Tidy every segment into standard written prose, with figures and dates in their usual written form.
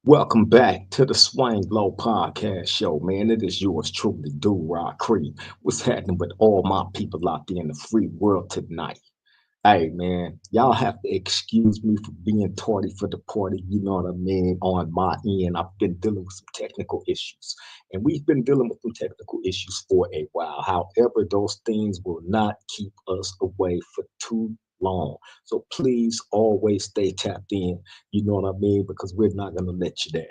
Welcome back to the Swang Low Podcast Show, man. It is yours truly, Do Rock Creed. What's happening with all my people out there in the free world tonight? Hey, man, y'all have to excuse me for being tardy for the party. You know what I mean? On my end, I've been dealing with some technical issues, and we've been dealing with some technical issues for a while. However, those things will not keep us away for too long. So please always stay tapped in. You know what I mean? Because we're not going to let you down.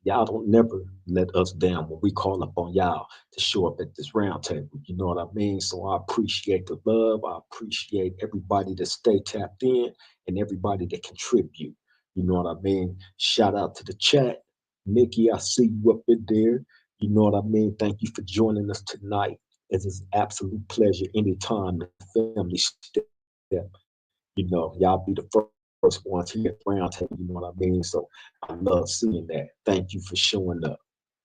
Y'all don't never let us down when we call upon y'all to show up at this round table. You know what I mean? So I appreciate the love. I appreciate everybody that stay tapped in and everybody that contribute. You know what I mean? Shout out to the chat. Nikki, I see you up in there. You know what I mean? Thank you for joining us tonight. It's an absolute pleasure anytime the family step. Y'all be the first ones here at the round table. You know what I mean? So I love seeing that. Thank you for showing up.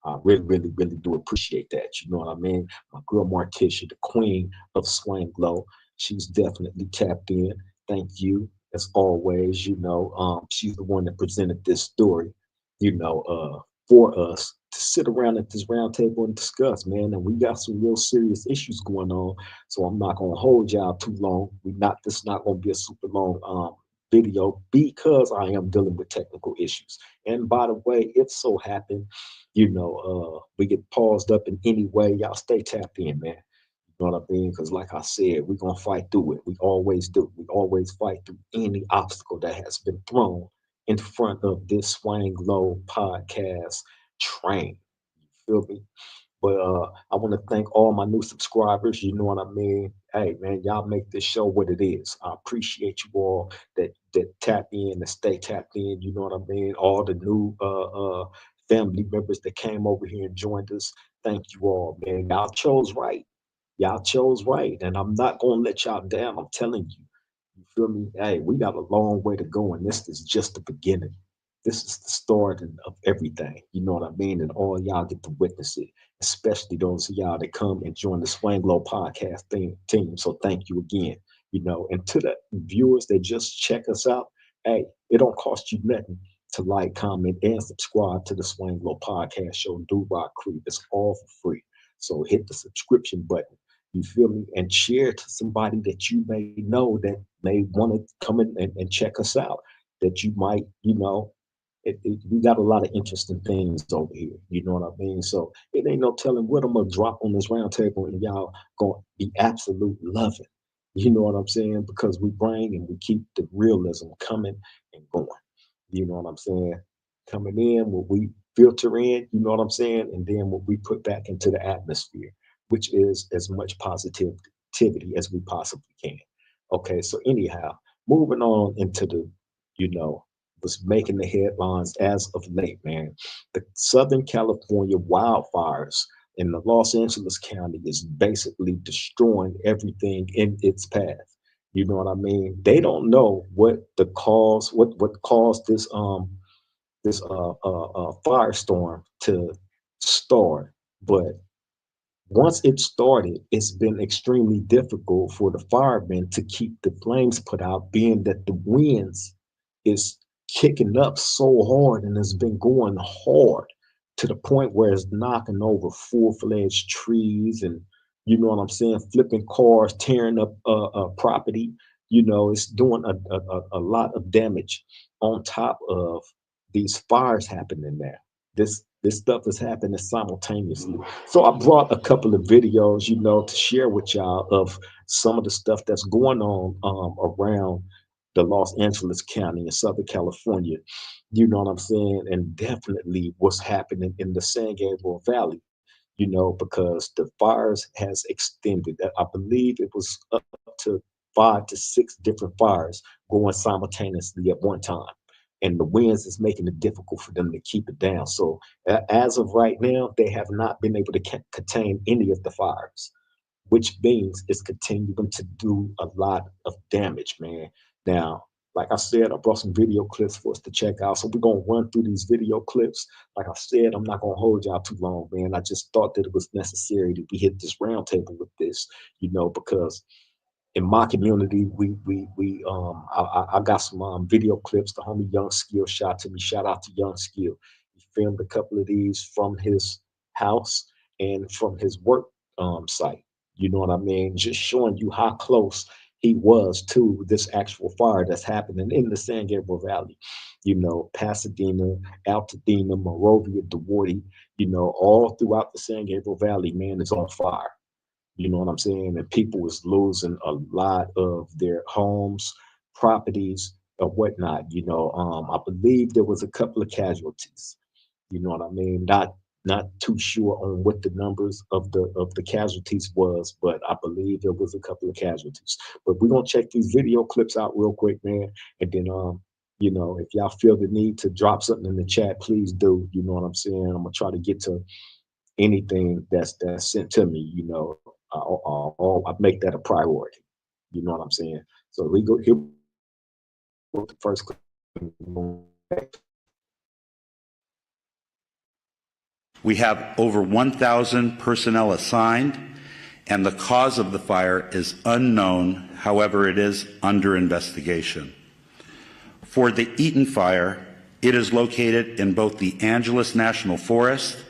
I really do appreciate that. You know what I mean? My girl Martisha, the queen of Swang Low, she's definitely tapped in. Thank you, as always. She's the one that presented this story, for us to sit around at this round table and discuss, man. And we got some real serious issues going on. So I'm not gonna hold y'all too long. This is not gonna be a super long video because I am dealing with technical issues. And by the way, if so happen, we get paused up in any way, y'all stay tapped in, man. You know what I mean? Because like I said, we're gonna fight through it. We always do. We always fight through any obstacle that has been thrown in front of this Swang Low podcast train. You feel me? But I want to thank all my new subscribers. You know what I mean? Hey man, y'all make this show what it is. I appreciate you all that tap in and stay tapped in. You know what I mean? All the new family members that came over here and joined us. Thank you all, man. Y'all chose right. Y'all chose right, and I'm not gonna let y'all down. I'm telling you. You feel me? Hey, we got a long way to go, and this is just the beginning. This is the start of everything. You know what I mean? And all y'all get to witness it, especially those of y'all that come and join the Swang Low podcast team. So thank you again. And to the viewers that just check us out, hey, it don't cost you nothing to like, comment, and subscribe to the Swang Low podcast show, Do Rock Creek. It's all for free. So hit the subscription button. You feel me? And share to somebody that you may know that may want to come in and check us out. That you might, we got a lot of interesting things over here. You know what I mean? So it ain't no telling what I'm gonna drop on this round table, and y'all gonna be absolute loving. You know what I'm saying? Because we bring and we keep the realism coming and going. You know what I'm saying? Coming in, what we filter in, you know what I'm saying? And then what we put back into the atmosphere, which is as much positivity as we possibly can. Okay, so anyhow, moving on into you know, was making the headlines as of late, man. The Southern California wildfires in the Los Angeles County is basically destroying everything in its path. You know what I mean? They don't know what caused this firestorm to start, but once it started, it's been extremely difficult for the firemen to keep the flames put out, being that the winds is kicking up so hard and has been going hard to the point where it's knocking over full-fledged trees and you know what I'm saying, flipping cars, tearing up property. It's doing a lot of damage on top of these fires happening there. This stuff is happening simultaneously. So I brought a couple of videos, to share with y'all of some of the stuff that's going on around the Los Angeles County in Southern California. You know what I'm saying? And definitely what's happening in the San Gabriel Valley, because the fires has extended. I believe it was up to 5 to 6 different fires going simultaneously at one time. And the winds is making it difficult for them to keep it down. So as of right now, they have not been able to contain any of the fires, which means it's continuing to do a lot of damage, man. Now, like I said, I brought some video clips for us to check out. So we're gonna run through these video clips. Like I said, I'm not gonna hold y'all too long, man. I just thought that it was necessary that we hit this roundtable with this, because in my community, I got some video clips. The homie Young Skill shot to me. Shout out to Young Skill. He filmed a couple of these from his house and from his work site. You know what I mean? Just showing you how close he was to this actual fire that's happening in the San Gabriel Valley. You know, Pasadena, Altadena, Morovia, Duarte, you know, all throughout the San Gabriel Valley, man, is on fire. You know what I'm saying? And people was losing a lot of their homes, properties, or whatnot. You know, I believe there was a couple of casualties. You know what I mean? Not too sure on what the numbers of the casualties was, but I believe there was a couple of casualties. But we're gonna check these video clips out real quick, man, and then you know, if y'all feel the need to drop something in the chat, please do. You know what I'm saying? I'm gonna try to get to anything that's sent to me. You know, I make that a priority. You know what I'm saying? So we go here with the first clip. We have over 1,000 personnel assigned, and the cause of the fire is unknown. However, it is under investigation. For the Eaton fire, it is located in both the Angeles National Forest,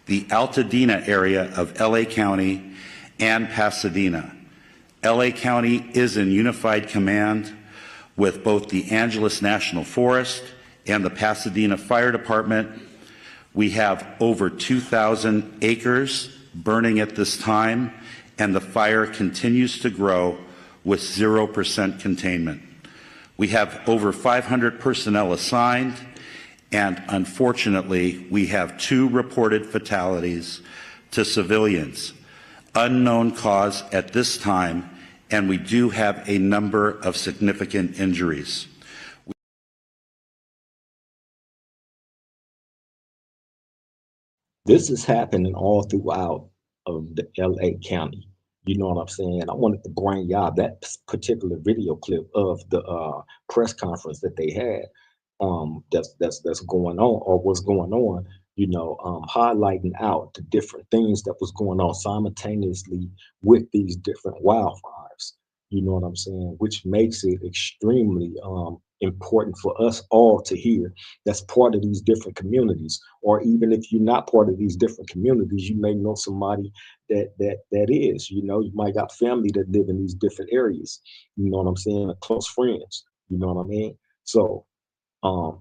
the Altadena area of LA County, and Pasadena. LA County is in unified command with both the Angeles National Forest and the Pasadena Fire Department. We have over 2,000 acres burning at this time, and the fire continues to grow with 0% containment. We have over 500 personnel assigned, and unfortunately, we have 2 reported fatalities to civilians. Unknown cause at this time, and we do have a number of significant injuries. This is happening all throughout of the LA County. You know what I'm saying? I wanted to bring y'all that particular video clip of the press conference that they had that's going on or was going on, you know, highlighting out the different things that was going on simultaneously with these different wildfires. You know what I'm saying? Which makes it extremely important for us all to hear that's part of these different communities. Or even if you're not part of these different communities, you may know somebody that is. You know, you might got family that live in these different areas. You know what I'm saying? Close friends. You know what I mean? So um,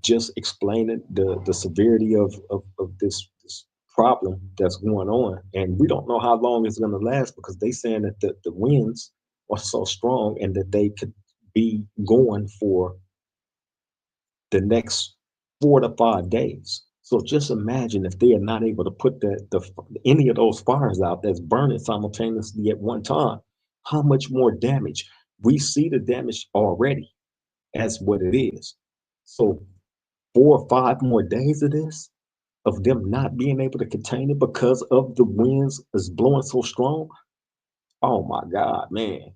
just explaining the severity of this problem that's going on, and we don't know how long it's going to last because they saying that the winds are so strong and that they could be going for the next 4 to 5 days. So just imagine if they are not able to put any of those fires out that's burning simultaneously at one time, how much more damage? We see the damage already as what it is. So 4 or 5 more days of this, of them not being able to contain it because of the winds is blowing so strong. Oh my God, man.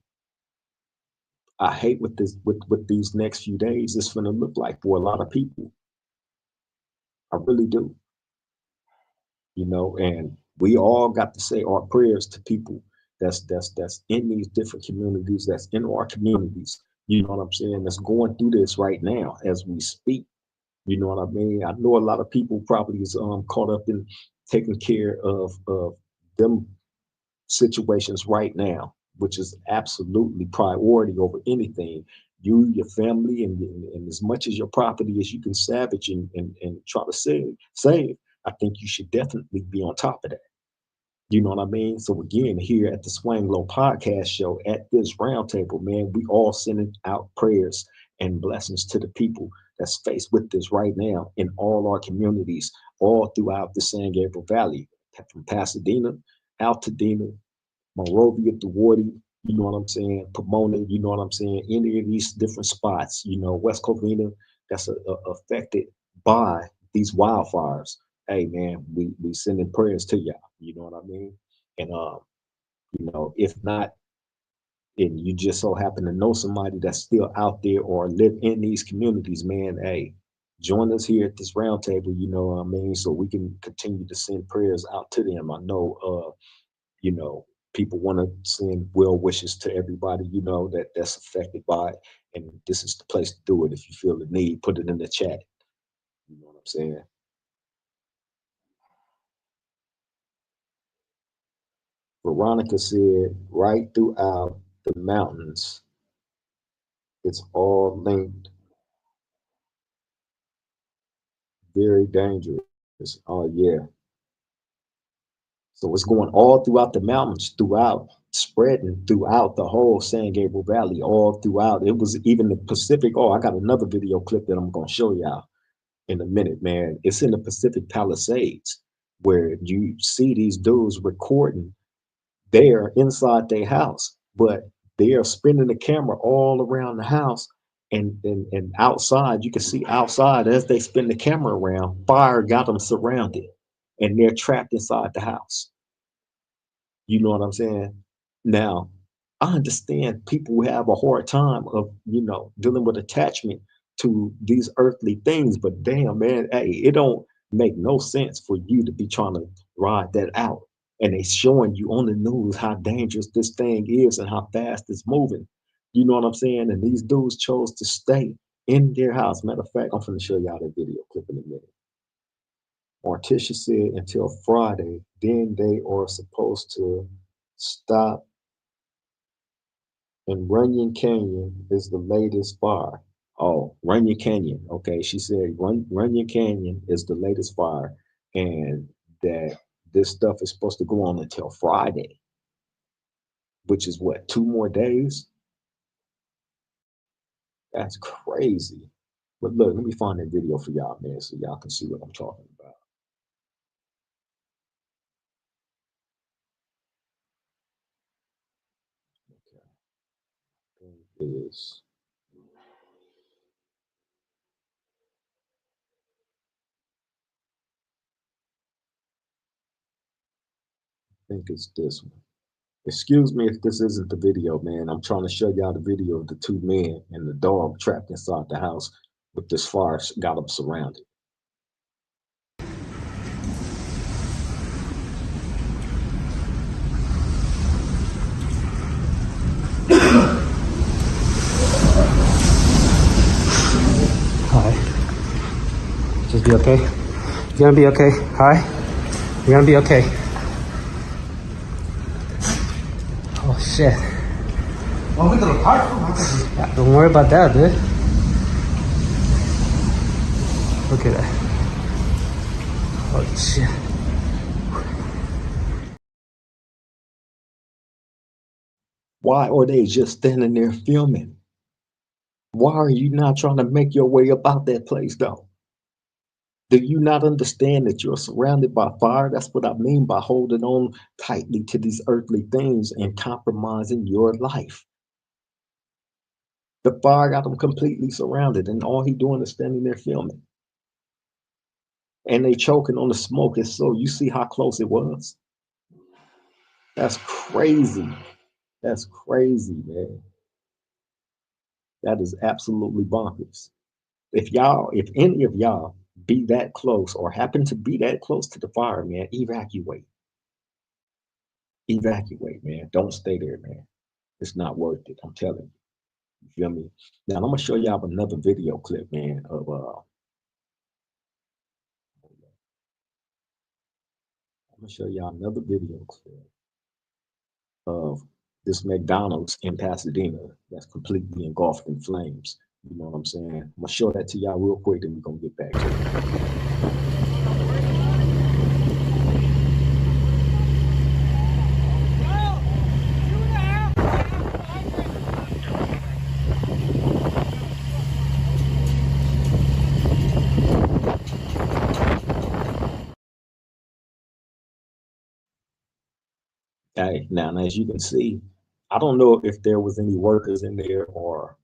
I hate what this what these next few days is gonna look like for a lot of people. I really do. You know, and we all got to say our prayers to people that's in these different communities, that's in our communities. You know what I'm saying? That's going through this right now as we speak. You know what I mean? I know a lot of people probably is caught up in taking care of them situations right now, which is absolutely priority over anything. You, your family, and as much as your property as you can salvage and try to save, I think you should definitely be on top of that. You know what I mean? So again, here at the Swang Low Podcast Show, at this roundtable, man, we all sending out prayers and blessings to the people that's faced with this right now in all our communities, all throughout the San Gabriel Valley, from Pasadena, Altadena, Morovia, Duarte, you know what I'm saying, Pomona, you know what I'm saying, any of these different spots, you know, West Covina, that's affected by these wildfires. Hey man, we sending prayers to y'all. You know what I mean? And you know, if not, and you just so happen to know somebody that's still out there or live in these communities, man, hey, join us here at this roundtable. You know what I mean? So we can continue to send prayers out to them. I know, you know, people want to send well wishes to everybody, you know, that's affected by it. And this is the place to do it. If you feel the need, put it in the chat. You know what I'm saying? Veronica said, right throughout the mountains, it's all linked, very dangerous. Oh, yeah. So it's going all throughout the mountains, throughout, spreading throughout the whole San Gabriel Valley, all throughout. It was even the Pacific. Oh, I got another video clip that I'm going to show y'all in a minute, man. It's in the Pacific Palisades where you see these dudes recording there inside their house, but they are spinning the camera all around the house. And outside, you can see outside as they spin the camera around, fire got them surrounded and they're trapped inside the house. You know what I'm saying? Now, I understand people who have a hard time of, you know, dealing with attachment to these earthly things, but damn, man, hey, it don't make no sense for you to be trying to ride that out. And they showing you on the news how dangerous this thing is and how fast it's moving. You know what I'm saying? And these dudes chose to stay in their house. Matter of fact, I'm going to show y'all that video clip in a minute. Morticia said until Friday, then they are supposed to stop. And Runyon Canyon is the latest fire. Oh, Runyon Canyon. Okay, she said Runyon Canyon is the latest fire, and that this stuff is supposed to go on until Friday, which is what, 2 more days? That's crazy. But look, let me find that video for y'all, man, so y'all can see what I'm talking about. Okay. Is I think it's this one. Excuse me if this isn't the video, man. I'm trying to show y'all the video of the two men and the dog trapped inside the house with this fire got them surrounded. Hi. Just be okay. You're gonna be okay. Hi. You're gonna be okay. Oh shit. Yeah, don't worry about that, dude. Look at that. Oh shit. Why are they just standing there filming? Why are you not trying to make your way about that place, though? Do you not understand that you're surrounded by fire? That's what I mean by holding on tightly to these earthly things and compromising your life. The fire got them completely surrounded, and all he doing is standing there filming. And they choking on the smoke, and so you see how close it was. That's crazy. That's crazy, man. That is absolutely bonkers. If any of y'all be that close or happen to be that close to the fire, man, evacuate. Evacuate, man. Don't stay there, man. It's not worth it. I'm telling you. You feel me? Now I'm gonna show y'all another video clip, man, of I'm gonna show y'all another video clip of this McDonald's in Pasadena that's completely engulfed in flames. You know what I'm saying? I'm gonna show that to y'all real quick, then we're gonna get back to it. Hey, now as you can see, I don't know if there was any workers in there or,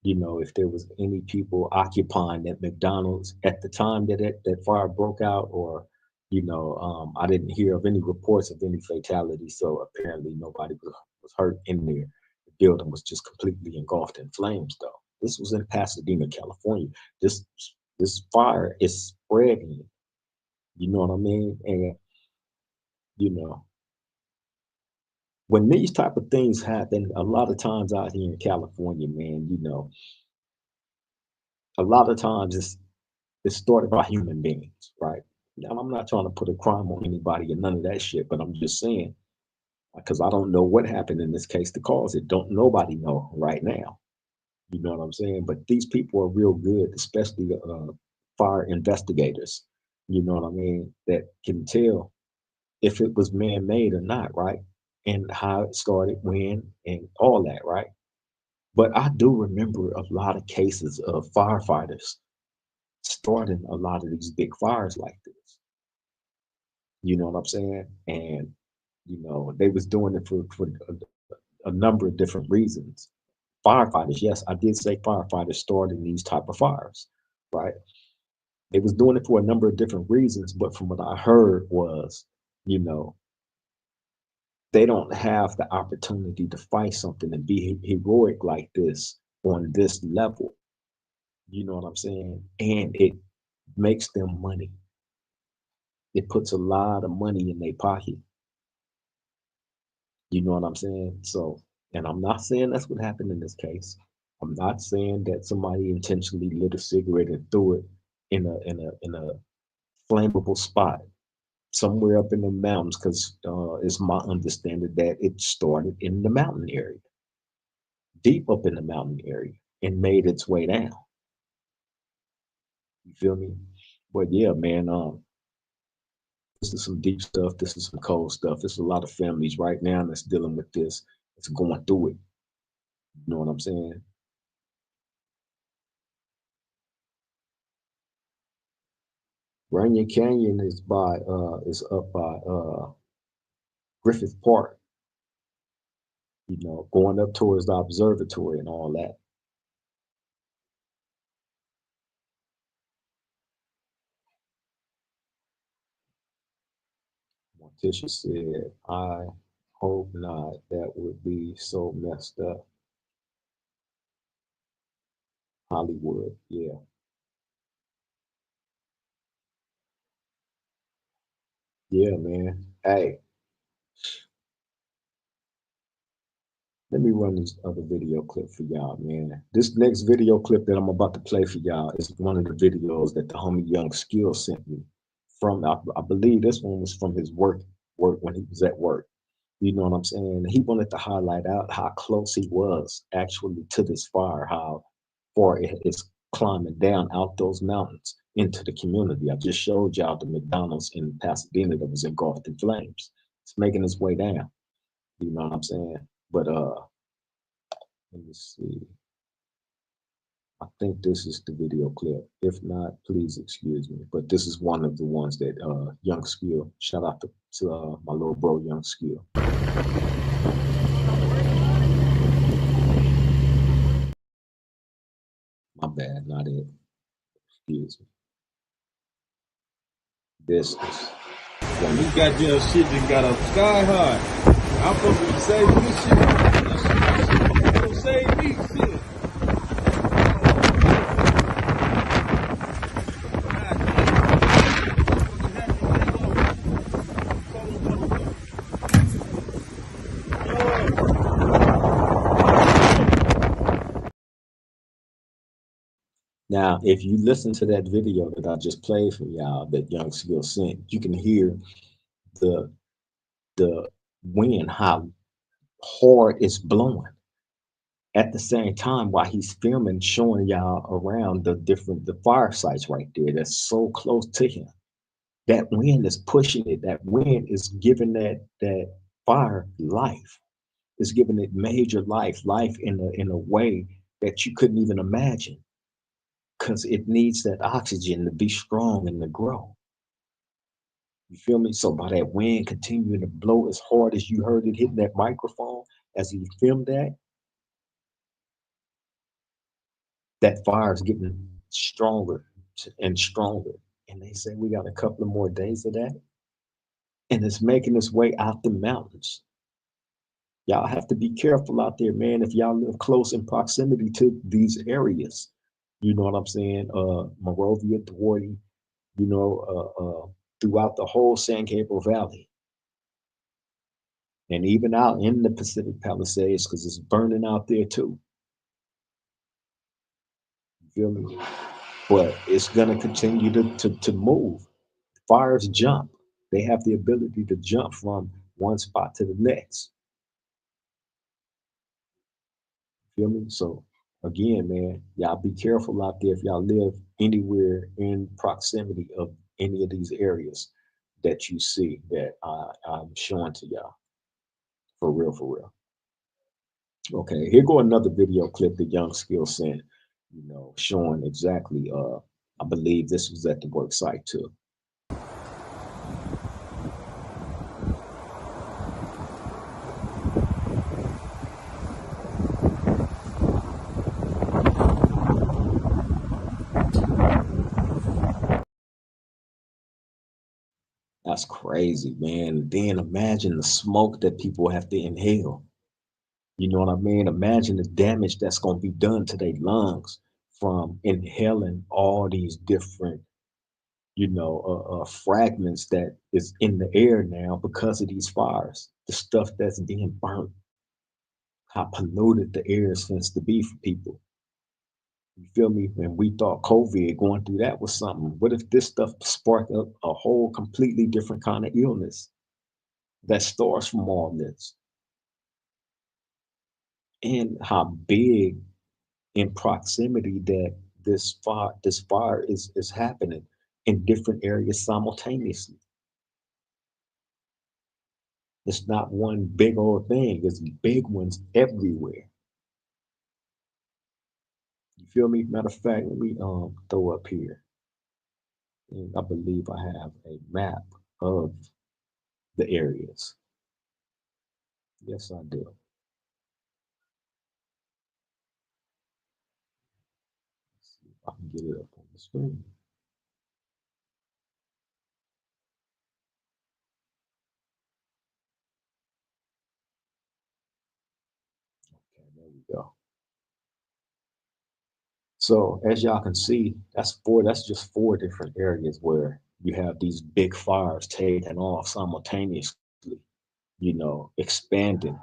you know, if there was any people occupying that McDonald's at the time that that fire broke out, or, you know, I didn't hear of any reports of any fatalities. So apparently nobody was hurt in there. The building was just completely engulfed in flames, though. This was in Pasadena, California. This this fire is spreading. You know what I mean? And you know, when these type of things happen, a lot of times out here in California, man, a lot of times it's started by human beings, right? Now, I'm not trying to put a crime on anybody or none of that shit, but I'm just saying, because I don't know what happened in this case to cause it. Don't nobody know right now. You know what I'm saying? But these people are real good, especially the fire investigators. You know what I mean? That can tell if it was man-made or not, right? And how it started, when, and all that, right? But I do remember a lot of cases of firefighters starting a lot of these big fires like this. You know what I'm saying? And they was doing it for a number of different reasons. Firefighters, yes, I did say firefighters starting these type of fires, right? They was doing it for a number of different reasons, but from what I heard was, you know, they don't have the opportunity to fight something and be heroic like this on this level. You know what I'm saying? And it makes them money. It puts a lot of money in their pocket. You know what I'm saying? So, and I'm not saying that's what happened in this case. I'm not saying that somebody intentionally lit a cigarette and threw it in a flammable spot somewhere up in the mountains, because it's my understanding that it started in the mountain area, deep up in the mountain area, and made its way down. You feel me? But yeah, man, this is some deep stuff. This is some cold stuff. There's a lot of families right now that's dealing with this. It's going through it. You know what I'm saying? Runyon Canyon is up by Griffith Park, going up towards the observatory and all that. Morticia said, I hope not. That would be so messed up. Hollywood, yeah. Yeah, man. Hey, let me run this other video clip for y'all, man. This next video clip that I'm about to play for y'all is one of the videos that the homie Young Skill sent me from. I believe this one was from his work when he was at work. You know what I'm saying? He wanted to highlight out how close he was actually to this fire, how far it is climbing down out those mountains into the community. I just showed y'all the McDonald's in Pasadena that was engulfed in flames. It's making its way down. You know what I'm saying? But let me see. I think this is the video clip. If not, please excuse me. But this is one of the ones that Young Skill. Shout out to my little bro, Young Skill. My bad, not it. Excuse me. This is one. This goddamn shit just got up sky high. I'm supposed to save this shit. Don't save me, shit. Now, if you listen to that video that I just played for y'all that Young Skill sent, you can hear the wind, how hard it's blowing. At the same time, while he's filming, showing y'all around the fire sites right there that's so close to him. That wind is pushing it. That wind is giving that fire life. It's giving it major life in a way that you couldn't even imagine, because it needs that oxygen to be strong and to grow. You feel me? So by that wind continuing to blow as hard as you heard it hitting that microphone as he filmed that fire is getting stronger and stronger. And they say we got a couple of more days of that. And it's making its way out the mountains. Y'all have to be careful out there, man, if y'all live close in proximity to these areas. You know what I'm saying? Monrovia, Duarte, throughout the whole San Gabriel Valley. and even out in the Pacific Palisades, because it's burning out there too. You feel me? But it's gonna continue to move. Fires jump. They have the ability to jump from one spot to the next. Feel me? So again, man, y'all be careful out there if y'all live anywhere in proximity of any of these areas that you see that I'm showing to y'all. For real, for real. Okay, here go another video clip that Young Skill sent, showing exactly I believe this was at the work site too. That's crazy, man. Then imagine the smoke that people have to inhale. You know what I mean? Imagine the damage that's going to be done to their lungs from inhaling all these different, fragments that is in the air now because of these fires. The stuff that's being burnt, how polluted the air seems to be for people. You feel me? And we thought COVID going through that was something. What if this stuff sparked up a whole completely different kind of illness that starts from all this? And how big in proximity that this fire is happening in different areas simultaneously. It's not one big old thing, it's big ones everywhere. You feel me? Matter of fact, let me throw up here. And I believe I have a map of the areas. Yes, I do. Let's see if I can get it up on the screen. Okay, there we go. So as y'all can see, that's just four different areas where you have these big fires taking off simultaneously, expanding,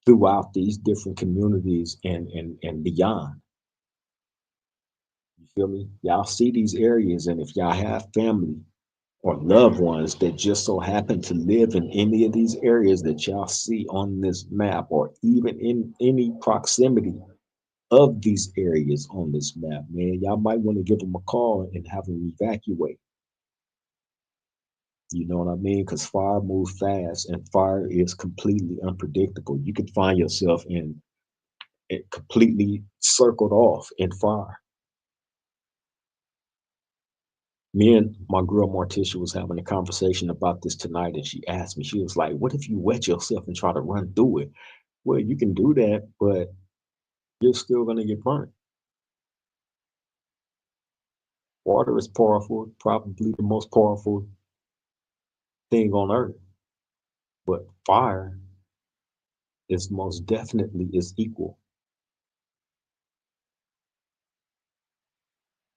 throughout these different communities and beyond. You feel me? Y'all see these areas, and if y'all have family or loved ones that just so happen to live in any of these areas that y'all see on this map, or even in any proximity of these areas on this map, man, y'all might want to give them a call and have them evacuate. You know what I mean? Because fire moves fast and fire is completely unpredictable. You could find yourself in it completely circled off in fire. Me and my girl Morticia was having a conversation about this tonight, and she asked me, she was like, what if you wet yourself and try to run through it? Well, you can do that, but you're still going to get burnt. Water is powerful, probably the most powerful thing on earth, but fire is most definitely is equal,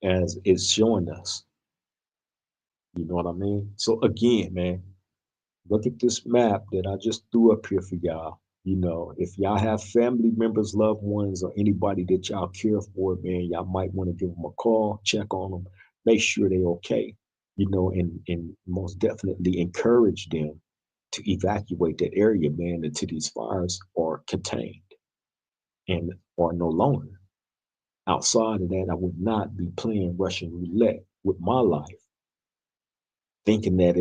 as it's showing us. You know what I mean? So again, man, look at this map that I just threw up here for y'all. If y'all have family members, loved ones, or anybody that y'all care for, man, y'all might want to give them a call, check on them, make sure they're okay, and most definitely encourage them to evacuate that area, man, until these fires are contained and are no longer. Outside of that, I would not be playing Russian roulette with my life, thinking that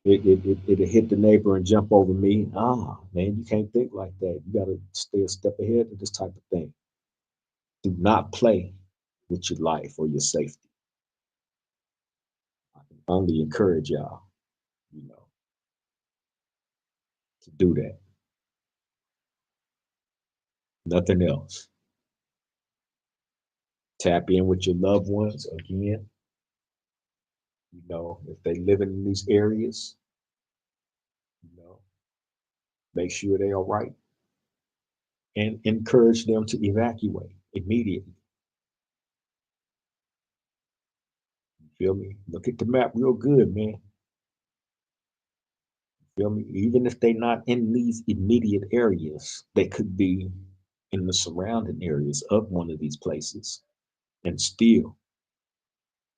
it'll hit the neighbor and jump over me. Ah, man, you can't think like that. You got to stay a step ahead of this type of thing. Do not play with your life or your safety. I can only encourage y'all, to do that. Nothing else. Tap in with your loved ones again. If they live in these areas, you know, make sure they're all right and encourage them to evacuate immediately. You feel me? Look at the map real good, man. Feel me? Even if they're not in these immediate areas, they could be in the surrounding areas of one of these places and still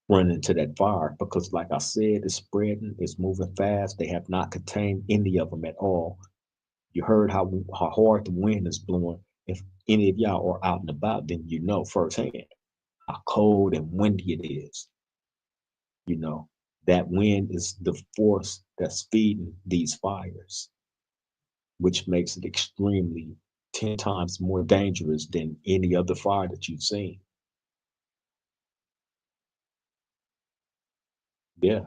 run into that fire because, like I said, it's spreading, it's moving fast. They have not contained any of them at all. You heard how hard the wind is blowing. If any of y'all are out and about, then you know firsthand how cold and windy it is. You know, that wind is the force that's feeding these fires, which makes it extremely 10 times more dangerous than any other fire that you've seen. Yeah.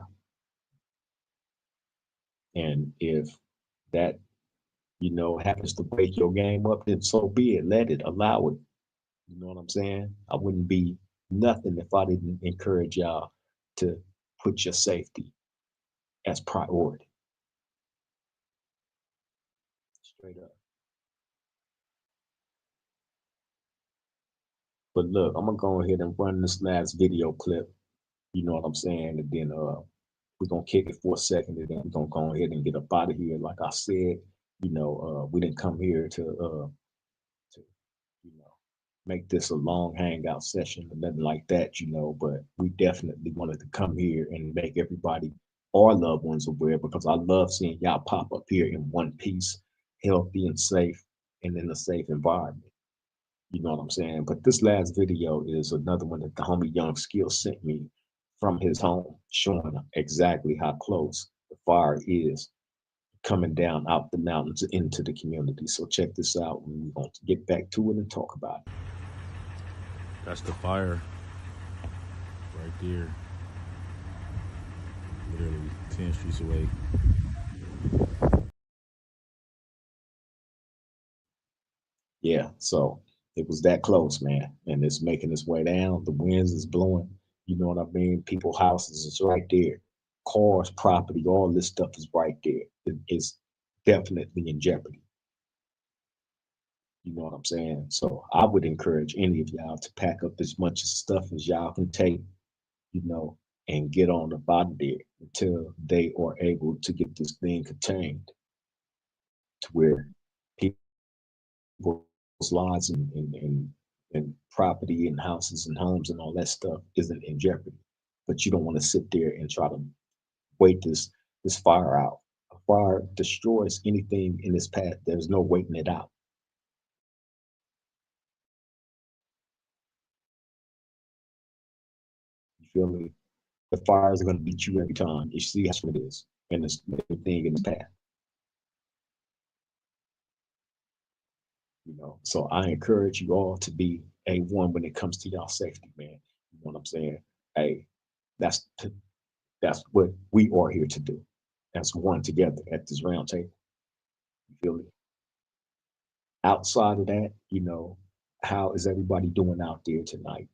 And if that, happens to break your game up, then so be it. Let it, allow it. You know what I'm saying? I wouldn't be nothing if I didn't encourage y'all to put your safety as priority. Straight up. But look, I'm gonna go ahead and run this last video clip. You know what I'm saying? And then we're gonna kick it for a second, and then we're gonna go ahead and get up out of here. Like I said, we didn't come here to make this a long hangout session or nothing like that, but we definitely wanted to come here and make everybody, our loved ones, aware, because I love seeing y'all pop up here in one piece, healthy and safe, and in a safe environment. You know what I'm saying? But this last video is another one that the homie Young Skill sent me from his home, showing exactly how close the fire is coming down out the mountains into the community. So check this out, and we're going to get back to it and talk about it. That's the fire right there. Literally 10 streets away. Yeah, so it was that close, man. And it's making its way down. The winds is blowing. You know what I mean? People houses is right there. Cars, property, all this stuff is right there. It is definitely in jeopardy. You know what I'm saying? So I would encourage any of y'all to pack up as much stuff as y'all can take, you know, and get on up out of there until they are able to get this thing contained to where people's lives and property and houses and homes and all that stuff isn't in jeopardy. But you don't want to sit there and try to wait this fire out. A fire destroys anything in its path. There's no waiting it out. You feel me? The fires are going to beat you every time. You see how it is, and it's everything in its path. So I encourage you all to be A1 when it comes to y'all safety, man. You know what I'm saying? Hey, that's that's what we are here to do. That's one together at this round table. You feel me? Outside of that, how is everybody doing out there tonight?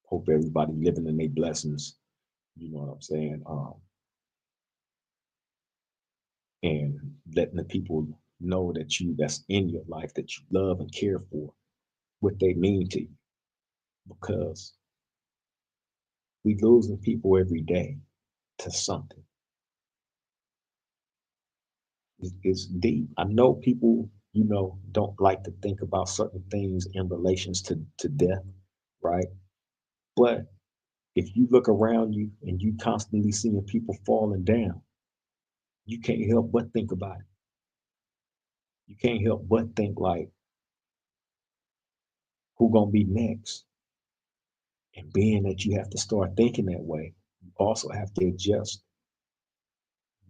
Hope everybody living in their blessings. You know what I'm saying? And letting the people know that that's in your life, that you love and care for, what they mean to you. Because we losing people every day to something. It's deep. I know people, don't like to think about certain things in relations to death, right? But if you look around you and you constantly seeing people falling down, you can't help but think about it. You can't help but think like, who gonna be next? And being that you have to start thinking that way, you also have to adjust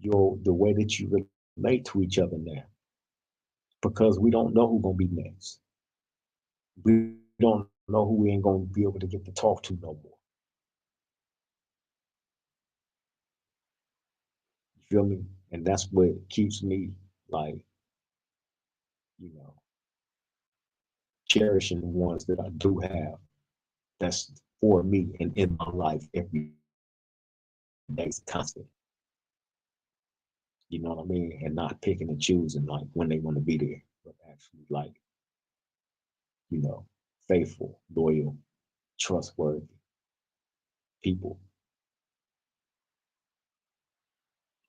the way that you relate to each other now. Because we don't know who's gonna be next. We don't know who we ain't gonna be able to get to talk to no more. You feel me? And that's what keeps me like, you know, cherishing the ones that I do have. That's for me and in my life every day, it's constant. You know what I mean? And not picking and choosing like when they want to be there, but actually like, faithful, loyal, trustworthy people.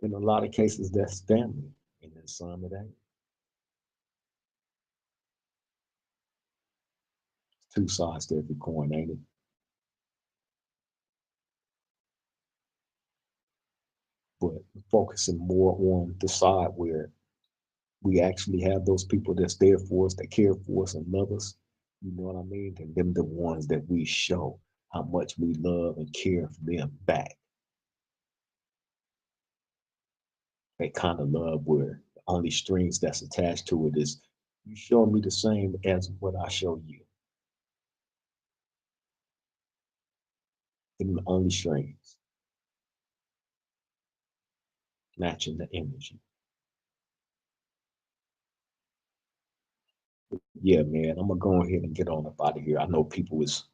In a lot of cases, that's family, and then some it ain't. Two sides to every coin, ain't it? But focusing more on the side where we actually have those people that's there for us, that care for us and love us, you know what I mean? And them the ones that we show how much we love and care for them back. That kind of love where the only strings that's attached to it is you show me the same as what I show you. And the only strings matching the energy. Yeah, man, I'm gonna go ahead and get on up out of here. I know people is,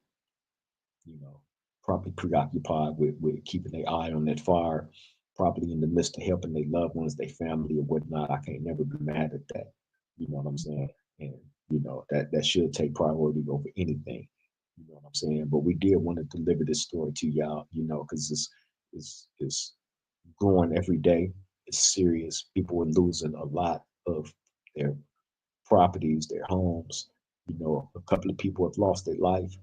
you know, probably preoccupied with keeping their eye on that fire, probably in the midst of helping their loved ones, their family or whatnot. I can't never be mad at that. You know what I'm saying? And you know, that should take priority over anything. You know what I'm saying? But we did want to deliver this story to y'all, you know, because it's growing every day. It's serious. People are losing a lot of their properties, their homes. You know, a couple of people have lost their life.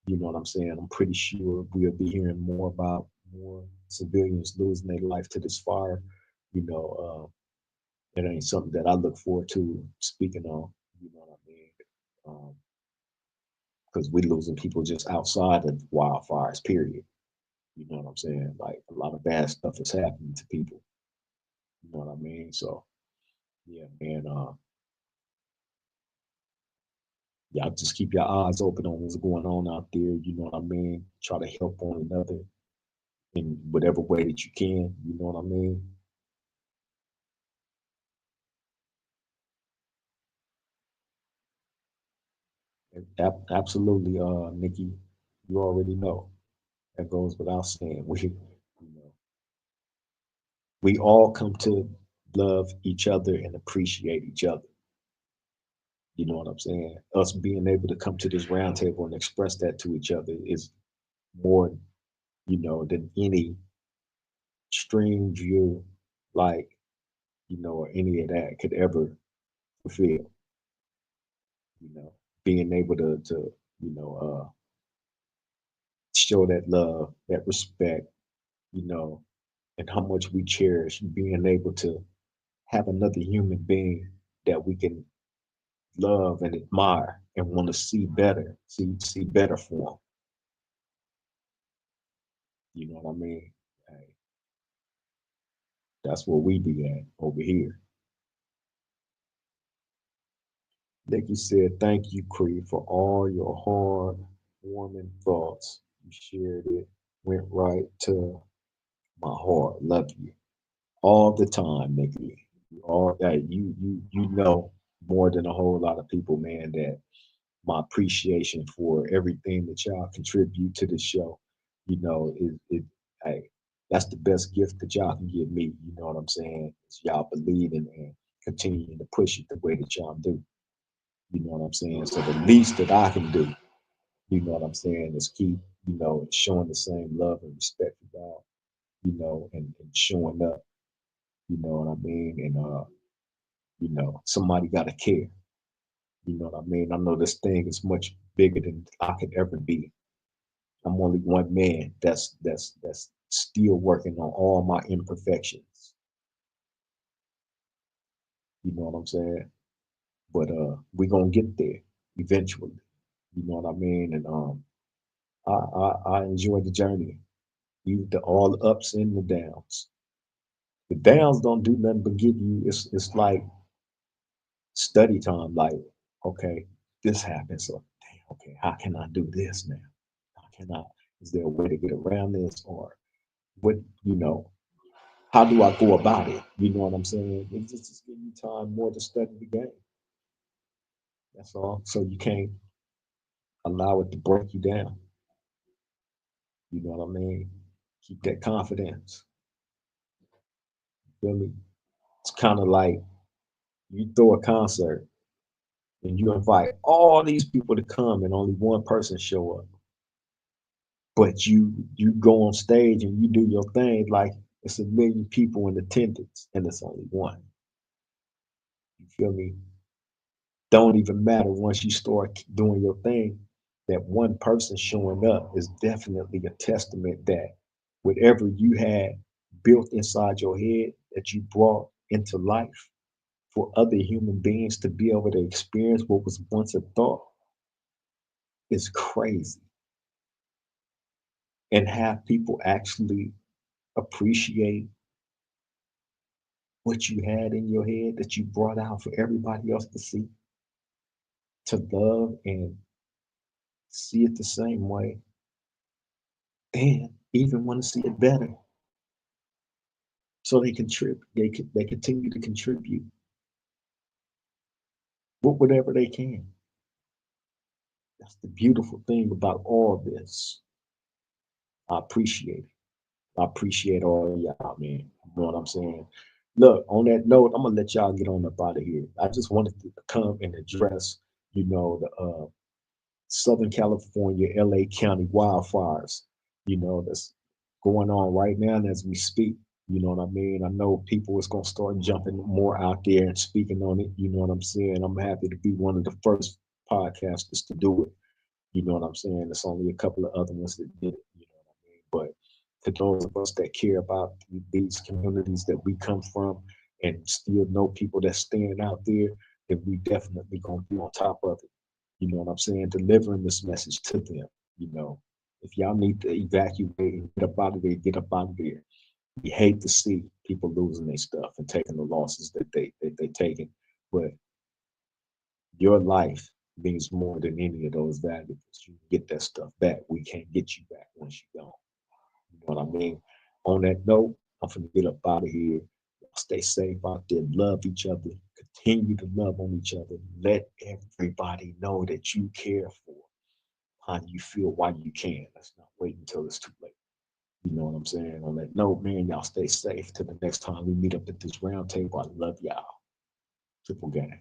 You know what I'm saying? I'm pretty sure we'll be hearing more about more civilians losing their life to this fire. You know, it ain't something that I look forward to speaking on. You know what I mean? Because we're losing people just outside of wildfires. Period. You know what I'm saying? Like a lot of bad stuff is happening to people. You know what I mean? So yeah, man. Y'all just keep your eyes open on what's going on out there. You know what I mean? Try to help one another in whatever way that you can. You know what I mean? Absolutely, Nikki. You already know that goes without saying. You know, we all come to love each other and appreciate each other. You know what I'm saying? Us being able to come to this round table and express that to each other is more, you know, than any string you like, you know, or any of that could ever fulfill. You know, being able to you know, show that love, that respect, you know, and how much we cherish being able to have another human being that we can love and admire and want to see better, see better for them. You know what I mean? Hey, that's where we be at over here. Nikki said, "Thank you, Cree, for all your hard, warming thoughts. You shared it, went right to my heart. Love you all the time, Nikki. All that you know more than a whole lot of people, man. That my appreciation for everything that y'all contribute to the show, you know, hey, that's the best gift that y'all can give me. You know what I'm saying? Is y'all believing and continuing to push it the way that y'all do. You know what I'm saying? So the least that I can do, you know what I'm saying, is keep, you know, showing the same love and respect for y'all, you know, and showing up, you know what I mean? And you know, somebody gotta care. You know what I mean? I know this thing is much bigger than I could ever be. I'm only one man that's still working on all my imperfections. You know what I'm saying? But we gonna get there eventually. You know what I mean? And I enjoy the journey, you the all the ups and the downs. The downs don't do nothing but give you. It's like study time. Like, okay, this happened, so damn, okay, how can I do this now? How can I? Is there a way to get around this, or what? You know, how do I go about it? You know what I'm saying? It's just give you time more to study the game. That's all. So you can't allow it to break you down. You know what I mean? Keep that confidence. Feel me? It's kind of like you throw a concert and you invite all these people to come and only one person show up. but you go on stage and you do your thing like it's a million people in attendance and it's only one. You feel me? Don't even matter once you start doing your thing. That one person showing up is definitely a testament that whatever you had built inside your head that you brought into life for other human beings to be able to experience what was once a thought is crazy. And have people actually appreciate what you had in your head that you brought out for everybody else to see, to love and see it the same way, and even want to see it better. So they contribute, they continue to contribute with whatever they can. That's the beautiful thing about all this. I appreciate it. I appreciate all of y'all, man. You know what I'm saying? Look, on that note, I'm gonna let y'all get on up out of here. I just wanted to come and address, the Southern California, LA County wildfires, that's going on right now as we speak. You know what I mean? I know people is gonna start jumping more out there and speaking on it. You know what I'm saying? I'm happy to be one of the first podcasters to do it. You know what I'm saying? There's only a couple of other ones that did it. You know what I mean? But to those of us that care about these communities that we come from and still know people that's standing out there, then we definitely gonna be on top of it. You know what I'm saying? Delivering this message to them. You know, if y'all need to evacuate and get up out of there, get up out of there. We hate to see people losing their stuff and taking the losses that they taking, but your life means more than any of those valuables. You can get that stuff back. We can't get you back once you're gone. You know what I mean? On that note, I'm gonna get up out of here. Stay safe out there. Love each other. Continue to love on each other. Let everybody know that you care for how you feel while you can. Let's not wait until it's too late. You know what I'm saying? On that note, man, y'all stay safe. Till the next time we meet up at this round table. I love y'all. Triple gang.